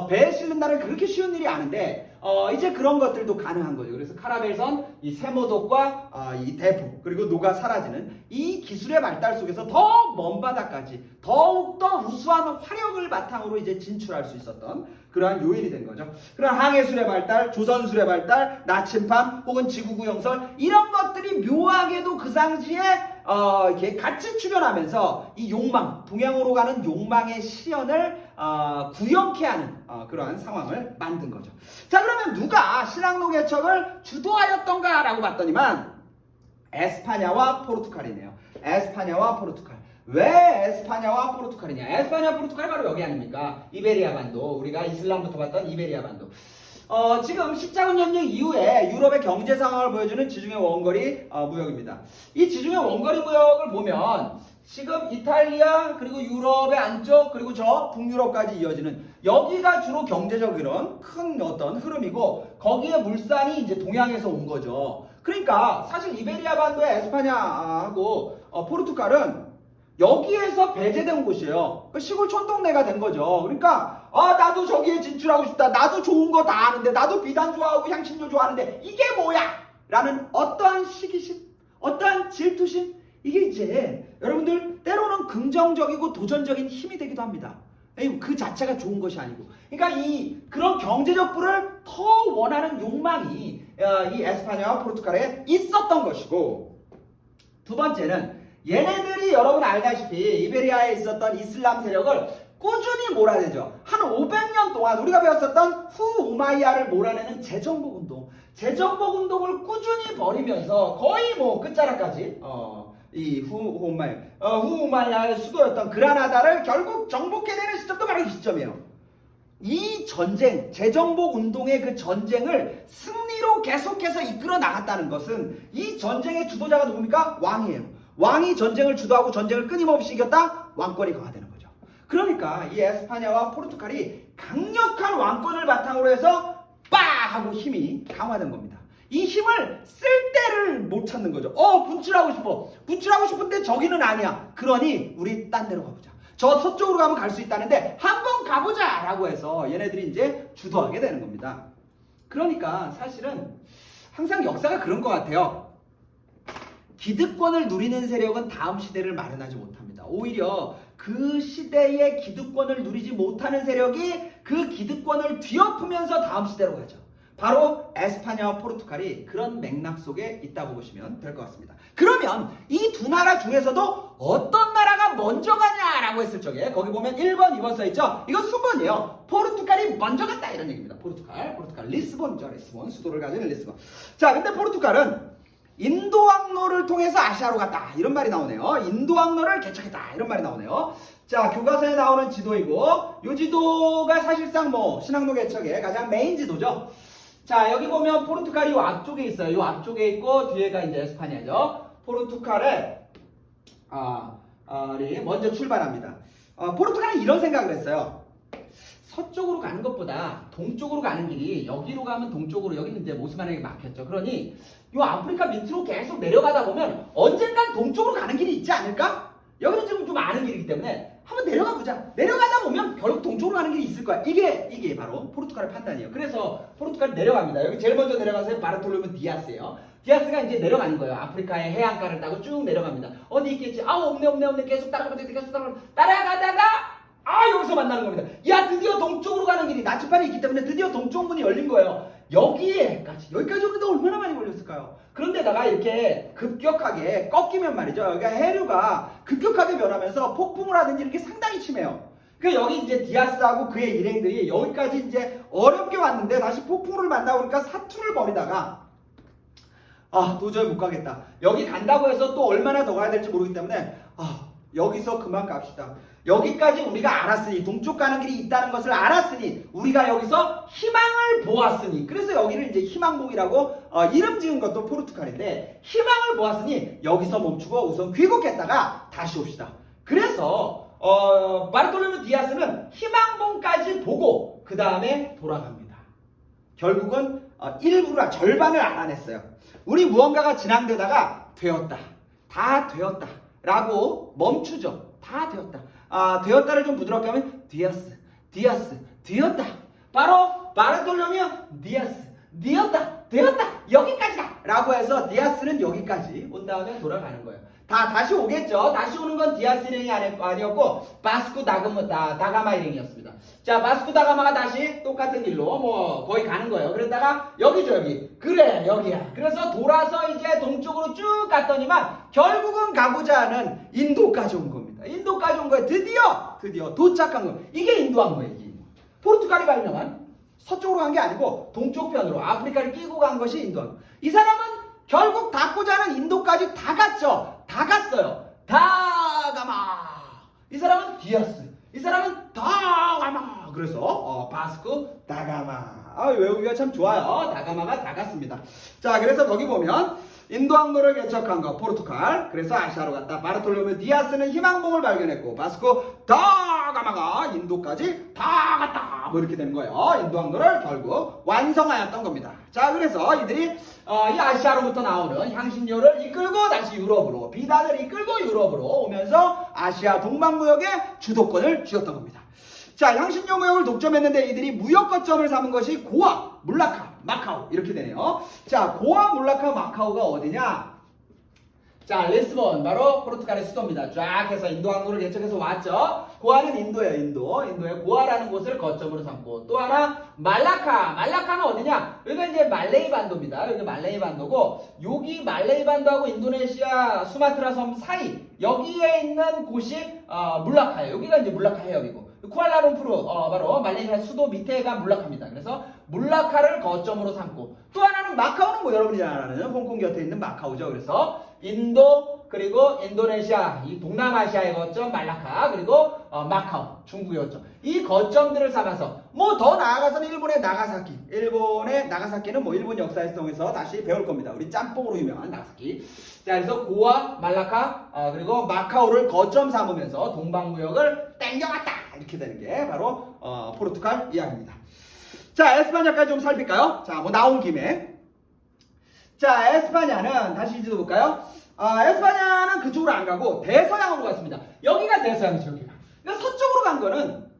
[SPEAKER 1] 배에 실는다는 그렇게 쉬운 일이 아닌데 이제 그런 것들도 가능한 거죠. 그래서 카라벨선, 이 세모독과 이 대포, 그리고 노가 사라지는 이 기술의 발달 속에서 더 먼 바다까지 더욱더 우수한 화력을 바탕으로 이제 진출할 수 있었던 그러한 요인이 된 거죠. 그런 항해술의 발달, 조선술의 발달, 나침반 혹은 지구구형설 이런 것들이 묘하게도 그 당시에 이렇게 같이 출현하면서 이 욕망, 동양으로 가는 욕망의 실현을 구형케 하는 그러한 상황을 만든 거죠. 자, 그러면 누가 신학로 개척을 주도하였던가라고 봤더니만 에스파냐와 포르투갈이네요. 에스파냐와 포르투갈. 왜 에스파냐와 포르투갈이냐? 에스파냐, 포르투갈 바로 여기 아닙니까? 이베리아 반도. 우리가 이슬람부터 봤던 이베리아 반도. 지금 십자군 전쟁 이후에 유럽의 경제 상황을 보여주는 지중해 원거리 무역입니다. 이 지중해 원거리 무역을 보면 지금 이탈리아 그리고 유럽의 안쪽 그리고 저 북유럽까지 이어지는 여기가 주로 경제적으로는 큰 어떤 흐름이고 거기에 물산이 이제 동양에서 온 거죠. 그러니까 사실 이베리아 반도의 에스파냐하고 포르투갈은 여기에서 배제된 곳이에요. 시골 촌동네가 된 거죠. 그러니까 나도 저기에 진출하고 싶다. 나도 좋은 거 다 아는데 나도 비단 좋아하고 향신료 좋아하는데 이게 뭐야? 라는 어떠한 시기심, 어떠한 질투심 이게 이제 여러분들 때로는 긍정적이고 도전적인 힘이 되기도 합니다. 그 자체가 좋은 것이 아니고 그러니까 그런 경제적 부를 더 원하는 욕망이 이 에스파냐와 포르투갈에 있었던 것이고 두 번째는 얘네들이 여러분 알다시피 이베리아에 있었던 이슬람 세력을 꾸준히 몰아내죠. 한 500년 동안 우리가 배웠었던 후우마이야를 몰아내는 재정복 운동을 꾸준히 벌이면서 거의 뭐 끝자락까지 이 후우마이야의 수도였던 그라나다를 결국 정복해내는 시점도 바로 이 시점이에요. 이 전쟁, 재정복 운동의 그 전쟁을 승리로 계속해서 이끌어 나갔다는 것은 이 전쟁의 주도자가 누굽니까? 왕이에요. 왕이 전쟁을 주도하고 전쟁을 끊임없이 이겼다? 왕권이 강화되는 거죠. 그러니까 이 에스파냐와 포르투갈이 강력한 왕권을 바탕으로 해서 빠! 하고 힘이 강화된 겁니다. 이 힘을 쓸 때를 못 찾는 거죠. 분출하고 싶어. 분출하고 싶은데 저기는 아니야. 그러니 우리 딴 데로 가보자. 저 서쪽으로 가면 갈 수 있다는데 한번 가보자! 라고 해서 얘네들이 이제 주도하게 되는 겁니다. 그러니까 사실은 항상 역사가 그런 것 같아요. 기득권을 누리는 세력은 다음 시대를 마련하지 못합니다. 오히려 그 시대의 기득권을 누리지 못하는 세력이 그 기득권을 뒤엎으면서 다음 시대로 가죠. 바로 에스파냐와 포르투갈이 그런 맥락 속에 있다고 보시면 될 것 같습니다. 그러면 이 두 나라 중에서도 어떤 나라가 먼저 가냐라고 했을 적에 거기 보면 1번, 2번 써있죠? 이거 순번이에요. 포르투갈이 먼저 갔다 이런 얘기입니다. 포르투갈 리스본이죠. 리스본, 수도를 가진 리스본. 자, 근데 포르투갈은 인도항로를 통해서 아시아로 갔다 이런 말이 나오네요. 인도항로를 개척했다 이런 말이 나오네요. 자, 교과서에 나오는 지도이고 이 지도가 사실상 뭐 신항로 개척의 가장 메인 지도죠. 자, 여기 보면 포르투갈이 이 앞쪽에 있어요. 이 앞쪽에 있고 뒤에가 이제 에스파냐죠. 포르투갈에 먼저 출발합니다. 포르투갈은 이런 생각을 했어요. 서쪽으로 가는 것보다 동쪽으로 가는 길이 여기로 가면 동쪽으로 여기는 이제 모스만에게 막혔죠. 그러니 이 아프리카 밑으로 계속 내려가다 보면 언젠간 동쪽으로 가는 길이 있지 않을까? 여기는 지금 좀 아는 길이기 때문에 한번 내려가 보자. 내려가다 보면 결국 동쪽으로 가는 길이 있을 거야. 이게 바로 포르투갈의 판단이에요. 그래서 포르투갈이 내려갑니다. 여기 제일 먼저 내려가서 바르톨로메 디아스예요. 디아스가 이제 내려가는 거예요. 아프리카의 해안가를 타고 쭉 내려갑니다. 어디 있겠지? 없네. 계속 따라가다가 여기서 만나는 겁니다. 야, 드디어 동쪽으로 가는 길이 나치판이 있기 때문에 드디어 동쪽 문이 열린 거예요. 여기까지 오는데 얼마나 많이 걸렸을까요? 그런데다가 이렇게 급격하게 꺾이면 말이죠. 여기가 해류가 급격하게 변하면서 폭풍을 하든지 이렇게 상당히 심해요. 그러니까 여기 이제 디아스하고 그의 일행들이 여기까지 이제 어렵게 왔는데 다시 폭풍을 만나고 그러니까 사투를 벌이다가 도저히 못 가겠다. 여기 간다고 해서 또 얼마나 더 가야 될지 모르기 때문에 여기서 그만 갑시다. 여기까지 우리가 알았으니 동쪽 가는 길이 있다는 것을 알았으니 우리가 여기서 희망을 보았으니 그래서 여기를 이제 희망봉이라고 이름 지은 것도 포르투갈인데 희망을 보았으니 여기서 멈추고 우선 귀국했다가 다시 옵시다. 그래서 바르톨로메 디아스는 희망봉까지 보고 그 다음에 돌아갑니다. 결국은 일부라 절반을 알아냈어요. 우리 무언가가 진행되다가 다 되었다 라고 멈추죠. 다 되었다. 되었다를 좀 부드럽게 하면 디아스 되었다. 바로 바르톨로메 디아스 되었다 여기까지다 라고 해서 디아스는 여기까지 온 다음에 돌아가는 거예요. 다시 오겠죠. 다시 오는 건 디아스 일행이 아니었고 바스코 다가마 일행이었습니다. 자, 바스코 다가마가 다시 똑같은 길로 거의 가는 거예요. 그러다가 여기죠. 그래 여기야. 그래서 돌아서 이제 동쪽으로 쭉 갔더니만 결국은 가고자 하는 인도까지 온 겁니다. 인도까지 온 거예요. 드디어 도착한 거예요. 이게 인도항로예요. 포르투갈이 발명한 서쪽으로 간 게 아니고 동쪽편으로 아프리카를 끼고 간 것이 인도항로. 이 사람은 결국 닿고자 하는 인도까지 다 갔죠. 다 갔어요. 다가마. 이 사람은 디아스. 이 사람은 다가마. 그래서 바스코 다가마. 외우기가 참 좋아요. 다가마가 다 갔습니다. 자, 그래서 거기 보면 인도항로를 개척한 거 포르투갈. 그래서 아시아로 갔다. 바르톨로메 디아스는 희망봉을 발견했고 바스코 다가마가 인도까지 다 갔다. 이렇게 되는 거예요. 인도항로를 결국 완성하였던 겁니다. 자, 그래서 이들이 이 아시아로부터 나오는 향신료를 이끌고 다시 유럽으로 비단을 이끌고 유럽으로 오면서 아시아 동방무역의 주도권을 쥐었던 겁니다. 자, 향신료 무역을 독점했는데 이들이 무역 거점을 삼은 것이 고아, 물라카, 마카오 이렇게 되네요. 자, 고아, 물라카, 마카오가 어디냐? 자, 리스본 바로 포르투갈의 수도입니다. 쫙 해서 인도 항로를 개척해서 왔죠. 고아는 인도예요. 인도의 고아라는 곳을 거점으로 삼고 또 하나 말라카는 어디냐? 여기가 이제 말레이 반도입니다. 여기 말레이 반도고 여기 말레이 반도하고 인도네시아 수마트라 섬 사이 여기에 있는 곳이 물라카예요. 여기가 이제 물라카 해협이고 쿠알라룸푸르 바로 말레이시아 수도 밑에가 물라카입니다. 그래서 물라카를 거점으로 삼고 또 하나는 마카오는 뭐 여러분이 잘 아는 홍콩 곁에 있는 마카오죠. 그래서 인도 그리고 인도네시아 이 동남아시아의 거점 말라카 그리고 마카오 중국의 거점 이 거점들을 삼아서 뭐 더 나아가서는 일본의 나가사키는 뭐 일본 역사에서 통해서 다시 배울 겁니다. 우리 짬뽕으로 유명한 나가사키. 자 그래서 고아 말라카 그리고 마카오를 거점 삼으면서 동방무역을 땡겨갔다 이렇게 되는 게 바로 포르투갈 이야기입니다. 자 에스파냐까지 좀 살필까요? 자 뭐 나온 김에 자, 에스파냐는 다시 지도 볼까요? 에스파냐는 그쪽으로 안 가고 대서양으로 갔습니다. 여기가 대서양이죠, 여기가. 그러니까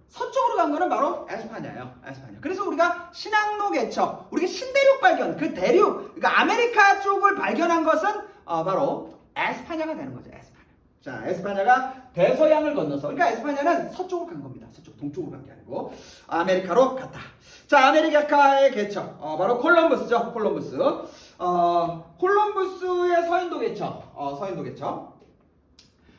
[SPEAKER 1] 서쪽으로 간 거는 바로 에스파냐예요. 에스파냐. 그래서 우리가 신항로 개척, 우리가 신대륙 발견, 그 대륙, 그러니까 아메리카 쪽을 발견한 것은 바로 에스파냐가 되는 거죠. 에스파냐. 자, 에스파냐가 대서양을 건너서, 그러니까 에스파냐는 서쪽으로 간 겁니다. 서쪽, 동쪽으로 간 게 아니고 아메리카로 갔다. 자, 아메리카의 개척, 바로 콜럼버스죠. 콜럼버스의 서인도 개척,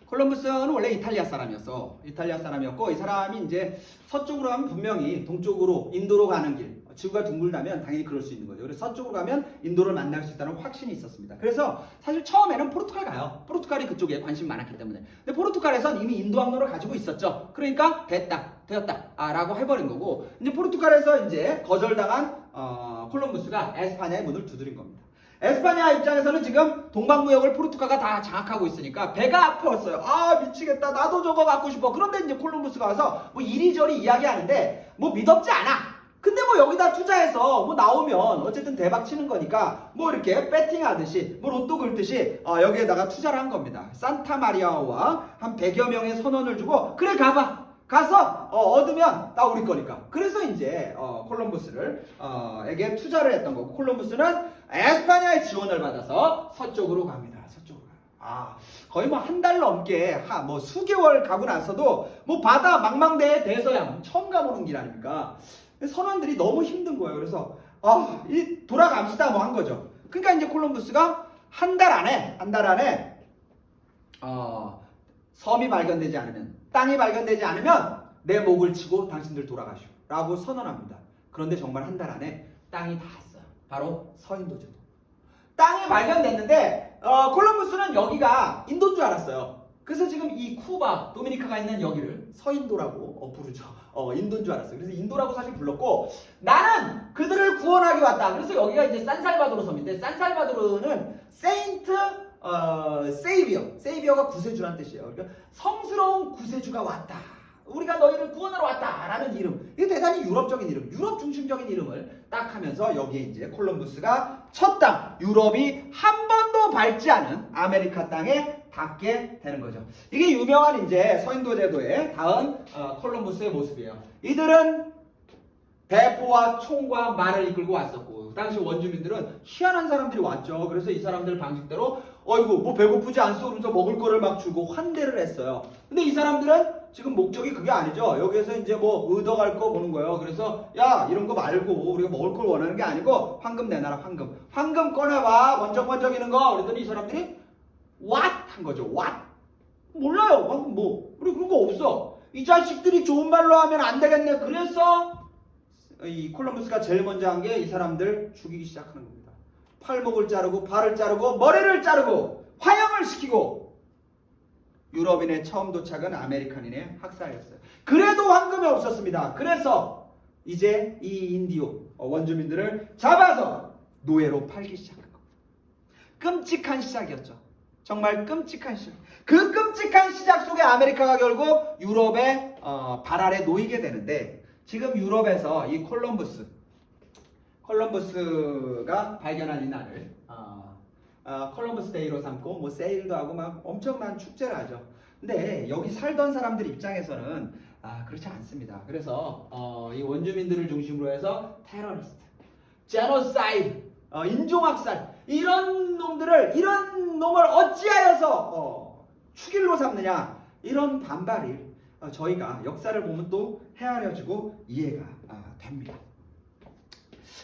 [SPEAKER 1] 콜럼버스는 원래 이탈리아 사람이었고 이 사람이 이제 서쪽으로 가면 분명히 동쪽으로 인도로 가는 길 지구가 둥글다면 당연히 그럴 수 있는 거죠. 그래서 서쪽으로 가면 인도를 만날 수 있다는 확신이 있었습니다. 그래서 사실 처음에는 포르투갈 가요. 포르투갈이 그쪽에 관심 많았기 때문에. 근데 포르투갈에선 이미 인도 항로를 가지고 있었죠. 그러니까 되었다 라고 해버린 거고 이제 포르투갈에서 이제 거절당한 콜럼버스가 에스파냐의 문을 두드린 겁니다. 에스파냐 입장에서는 지금 동방무역을 포르투갈가 다 장악하고 있으니까 배가 아팠어요. 아 미치겠다. 나도 저거 갖고 싶어. 그런데 이제 콜럼버스가 와서 뭐 이리저리 이야기하는데 뭐 믿었지 않아. 근데 뭐 여기다 투자해서 뭐 나오면 어쨌든 대박 치는 거니까 뭐 이렇게 배팅하듯이 뭐 로또 긁듯이 여기에다가 투자를 한 겁니다. 산타마리아와 한 100여 명의 선원을 주고 그래 가봐. 가서 얻으면 다 우리 거니까. 그래서 이제 콜럼버스를 에게 투자를 했던 거고 콜럼버스는 에스파냐의 지원을 받아서 서쪽으로 갑니다. 서쪽으로 가요. 거의 뭐 한 달 넘게 뭐 수개월 가고 나서도 뭐 바다 망망대해 대서양 처음 가보는 길 아닙니까? 선원들이 너무 힘든 거예요. 그래서 이 돌아갑시다 뭐 한 거죠. 그러니까 이제 콜럼버스가 한 달 안에 섬이 발견되지 않으면 땅이 발견되지 않으면 내 목을 치고 당신들 돌아가시오 라고 선언합니다. 그런데 정말 한 달 안에 땅이 닿았어요. 바로 서인도제도. 땅이 발견됐는데 콜럼버스는 여기가 인도인 줄 알았어요. 그래서 지금 이 쿠바, 도미니카가 있는 여기를 서인도라고 부르죠. 인도인 줄 알았어요. 그래서 인도라고 사실 불렀고 나는 그들을 구원하기 왔다. 그래서 여기가 이제 산살바도르 섬인데 산살바도르는 세인트 세이비어가 구세주라는 뜻이에요. 그러니까 성스러운 구세주가 왔다. 우리가 너희를 구원하러 왔다 라는 이름. 이게 대단히 유럽적인 이름, 유럽 중심적인 이름을 딱 하면서 여기에 이제 콜럼버스가 첫 땅, 유럽이 한 번도 밟지 않은 아메리카 땅에 닿게 되는 거죠. 이게 유명한 이제 서인도 제도에 닿은 콜럼버스의 모습이에요. 이들은 대포와 총과 말을 이끌고 왔었고 그 당시 원주민들은 희한한 사람들이 왔죠. 그래서 이 사람들 방식대로 어이구 뭐 배고프지 않소 그러면서 먹을 거를 막 주고 환대를 했어요. 근데 이 사람들은 지금 목적이 그게 아니죠. 여기에서 이제 뭐 얻어갈 거 보는 거예요. 그래서 야 이런 거 말고 우리가 먹을 걸 원하는 게 아니고 황금 내놔라. 황금 꺼내봐. 번쩍번쩍이는 거. 그랬더니 이 사람들이 what? 한 거죠. what? 몰라요. 방금 뭐 우리 그런 거 없어. 이 자식들이 좋은 말로 하면 안 되겠네. 그래서 이 콜럼버스가 제일 먼저 한 게 이 사람들 죽이기 시작하는 겁니다. 팔목을 자르고 발을 자르고 머리를 자르고 화형을 시키고 유럽인의 처음 도착은 아메리칸인의 학살이었어요. 그래도 황금이 없었습니다. 그래서 이제 이 인디오 원주민들을 잡아서 노예로 팔기 시작한 겁니다. 끔찍한 시작이었죠. 정말 끔찍한 시작. 그 끔찍한 시작 속에 아메리카가 결국 유럽의 발 아래 놓이게 되는데 지금 유럽에서 이 콜럼버스가 발견한 이 날을 콜럼버스 데이로 삼고 뭐 세일도 하고 막 엄청난 축제를 하죠. 근데 여기 살던 사람들 입장에서는 그렇지 않습니다. 그래서 이 원주민들을 중심으로 해서 테러리스트, 제노사이드, 인종학살 이런 놈을 어찌하여서 축일로 삼느냐, 이런 반발이 저희가 역사를 보면 또 헤아려지고 이해가 됩니다.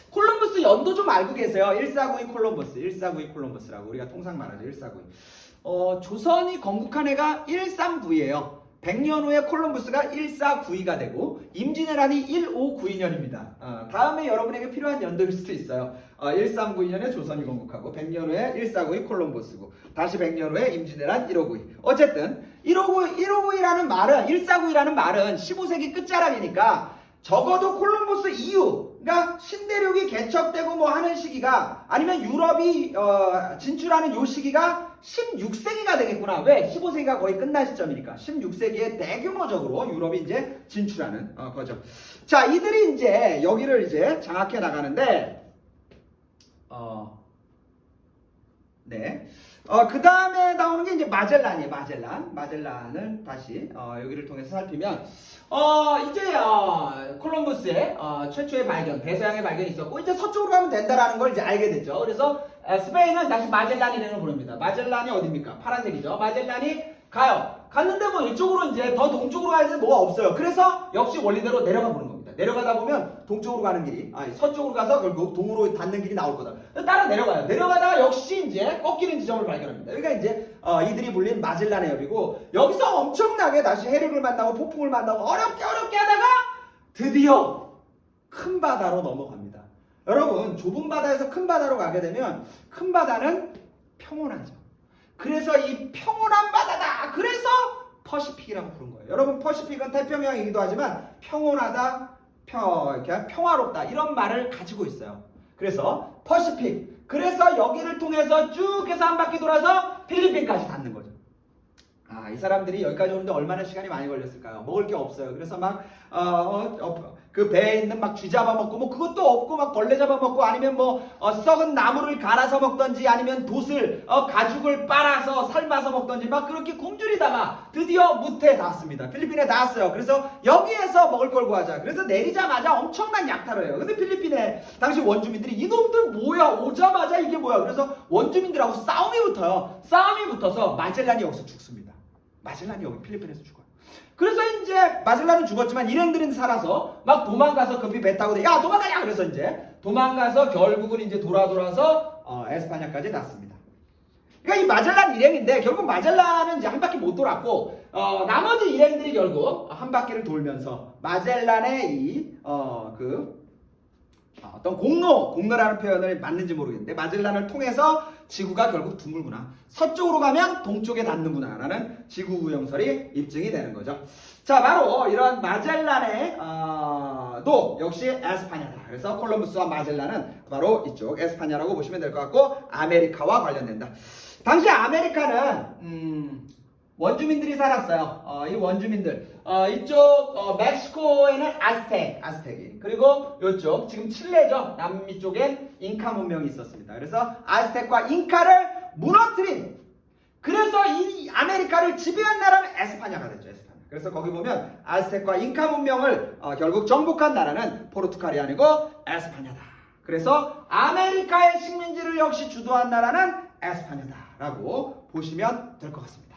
[SPEAKER 1] 콜럼버스 연도 좀 알고 계세요? 1492 콜럼버스, 1492 콜럼버스라고 우리가 통상 말하죠. 1492. 조선이 건국한 해가 1392예요. 100년 후에 콜럼버스가 1492가 되고 임진왜란이 1592년입니다. 다음에 여러분에게 필요한 연도일 수도 있어요. 1392년에 조선이 건국하고 100년 후에 1492 콜럼버스고 다시 100년 후에 임진왜란 1592. 어쨌든 1592라는 말은 1492라는 말은 15세기 끝자락이니까 적어도 콜럼버스 이후, 그러니까 신대륙이 개척되고 뭐 하는 시기가, 아니면 유럽이 진출하는 요 시기가 16세기가 되겠구나. 왜? 15세기가 거의 끝난 시점이니까 16세기에 대규모적으로 유럽이 이제 진출하는 거죠. 자, 이들이 이제 여기를 이제 장악해 나가는데 네. 그 다음에 나오는 게 이제 마젤란이에요. 마젤란을 다시 여기를 통해서 살피면 이제 콜럼버스의 최초의 발견, 대서양의 발견이 있었고 이제 서쪽으로 가면 된다라는 걸 이제 알게 됐죠. 그래서 스페인은 다시 마젤란이라는 부릅니다. 마젤란이 어디입니까? 파란색이죠. 마젤란이 갔는데 뭐 이쪽으로 이제 더 동쪽으로 가야 되는 뭐가 없어요. 그래서 역시 원리대로 내려가 보는 겁니다. 내려가다 보면 동쪽으로 가는 길이, 서쪽으로 가서 결국 동으로 닿는 길이 나올 거다. 따라 내려가요. 내려가다가 역시 이제 꺾이는 지점을 발견합니다. 여기가 이제 이들이 불린 마젤란의 협이고, 여기서 엄청나게 다시 해륙을 만나고 폭풍을 만나고 어렵게 하다가 드디어 큰 바다로 넘어갑니다. 여러분, 좁은 바다에서 큰 바다로 가게 되면 큰 바다는 평온하죠. 그래서 이 평온한 바다다. 그래서 퍼시픽이라고 부른 거예요. 여러분, 퍼시픽은 태평양이기도 하지만 평온하다, 평화롭다 이런 말을 가지고 있어요. 그래서 퍼시픽. 그래서 여기를 통해서 쭉 해서 한 바퀴 돌아서 필리핀까지 닿는 거죠. 이 사람들이 여기까지 오는데 얼마나 시간이 많이 걸렸을까요? 먹을 게 없어요. 그래서 막 그 배에 있는 막 쥐 잡아먹고 뭐 그것도 없고 막 벌레 잡아먹고, 아니면 뭐 썩은 나무를 갈아서 먹던지, 아니면 돛을 가죽을 빨아서 삶아서 먹던지 막 그렇게 굶주리다가 드디어 무태에 닿았습니다. 필리핀에 닿았어요. 그래서 여기에서 먹을 걸 구하자. 그래서 내리자마자 엄청난 약탈을 해요. 근데 필리핀에 당시 원주민들이 이놈들 뭐야, 오자마자 이게 뭐야. 그래서 원주민들하고 싸움이 붙어요. 싸움이 붙어서 마젤란이 여기서 죽습니다. 마젤란이 여기 필리핀에서 죽어요. 그래서 이제 마젤란은 죽었지만 일행들은 살아서 막 도망가서 급히 배 타고 야 도망가냐. 그래서 이제 도망가서 결국은 이제 돌아서 에스파냐까지 닿습니다. 그러니까 이 마젤란 일행인데 결국 마젤란은 이제 한 바퀴 못 돌았고 나머지 일행들이 결국 한 바퀴를 돌면서 마젤란의 어떤 공로라는 표현을 맞는지 모르겠는데, 마젤란을 통해서 지구가 결국 둥글구나, 서쪽으로 가면 동쪽에 닿는구나 라는 지구 구형설이 입증이 되는 거죠. 자, 바로 이런 마젤란의 도 역시 에스파냐다. 그래서 콜럼버스와 마젤란은 바로 이쪽 에스파냐라고 보시면 될 것 같고, 아메리카와 관련된다. 당시 아메리카는 원주민들이 살았어요. 이 원주민들 이쪽 멕시코에는 아스텍이, 그리고 이쪽 지금 칠레죠. 남미 쪽엔 잉카 문명이 있었습니다. 그래서 아스텍과 잉카를 무너뜨린, 그래서 이 아메리카를 지배한 나라는 에스파냐가 됐죠. 에스파냐. 그래서 거기 보면 아스텍과 잉카 문명을 결국 정복한 나라는 포르투갈이 아니고 에스파냐다. 그래서 아메리카의 식민지를 역시 주도한 나라는 에스파냐다라고 보시면 될 것 같습니다.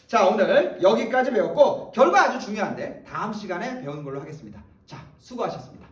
[SPEAKER 1] 자, 오늘 여기까지 배웠고 결과 아주 중요한데 다음 시간에 배우는 걸로 하겠습니다. 자, 수고하셨습니다.